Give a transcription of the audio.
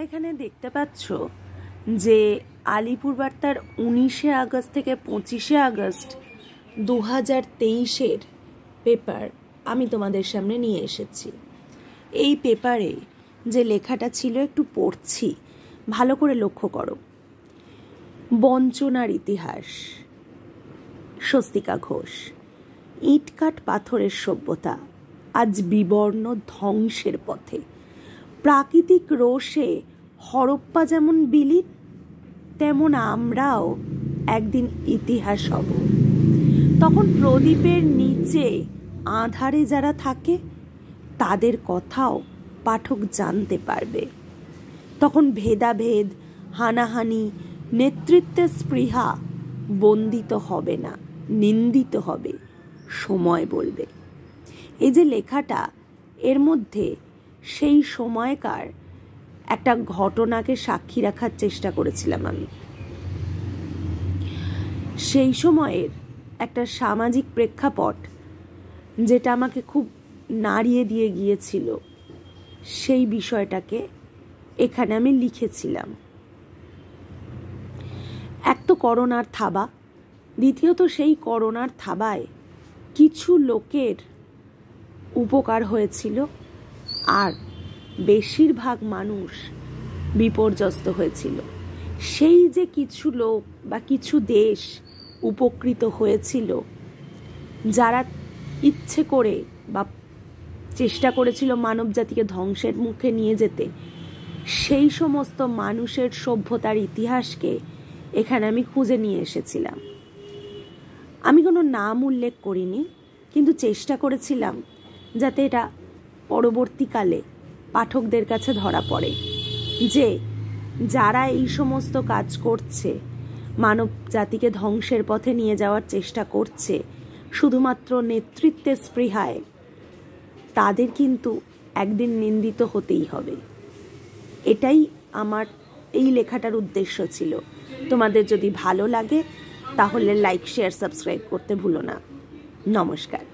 এখানে দেখতে পাচ্ছ যে আলিপুর বার্তার 19শে আগস্ট থেকে 25শে আগস্ট 2023-এর পেপার আমি তোমাদের সামনে নিয়ে এসেছি। এই পেপারে যে লেখাটা ছিল একটু পড়ছি, ভালো করে লক্ষ্য করো। বঞ্চনার ইতিহাস, স্বস্তিকা ঘোষ। ইটকাট পাথরের সভ্যতা আজ বিবর্ণ ধ্বংসের পথে। প্রাকৃতিক রোষে হরপ্পা যেমন বিলীন, তেমন আমরাও একদিন ইতিহাস হব। তখন প্রদীপের নিচে আঁধারে যারা থাকে তাদের কথাও পাঠক জানতে পারবে। তখন ভেদাভেদ, হানাহানি, নেতৃত্বের স্পৃহা বন্দিত হবে না, নিন্দিত হবে, সময় বলবে। এই যে লেখাটা, এর মধ্যে সেই সময়কার একটা ঘটনাকে সাক্ষী রাখার চেষ্টা করেছিলাম আমি। সেই সময়ের একটা সামাজিক প্রেক্ষাপট যেটা আমাকে খুব নাড়িয়ে দিয়ে গিয়েছিল, সেই বিষয়টাকে এখানে আমি লিখেছিলাম। এক তো করোনার থাবা, দ্বিতীয়ত সেই করোনার থাবায় কিছু লোকের উপকার হয়েছিল আর বেশিরভাগ মানুষ বিপর্যস্ত হয়েছিল। সেই যে কিছু লোক বা কিছু দেশ উপকৃত হয়েছিল, যারা ইচ্ছে করে বা চেষ্টা করেছিল মানব জাতিকে ধ্বংসের মুখে নিয়ে যেতে, সেই সমস্ত মানুষের সভ্যতার ইতিহাসকে এখানে আমি খুঁজে নিয়ে এসেছিলাম। আমি কোনো নাম উল্লেখ করিনি, কিন্তু চেষ্টা করেছিলাম যাতে এটা পরবর্তীকালে পাঠকদের কাছে ধরা পড়ে যে যারা এই সমস্ত কাজ করছে, মানব জাতিকে ধ্বংসের পথে নিয়ে যাওয়ার চেষ্টা করছে শুধুমাত্র নেতৃত্বের স্পৃহায়, তাদের কিন্তু একদিন নিন্দিত হতেই হবে। এটাই আমার এই লেখাটার উদ্দেশ্য ছিল। তোমাদের যদি ভালো লাগে তাহলে লাইক, শেয়ার, সাবস্ক্রাইব করতে ভুলো না। নমস্কার।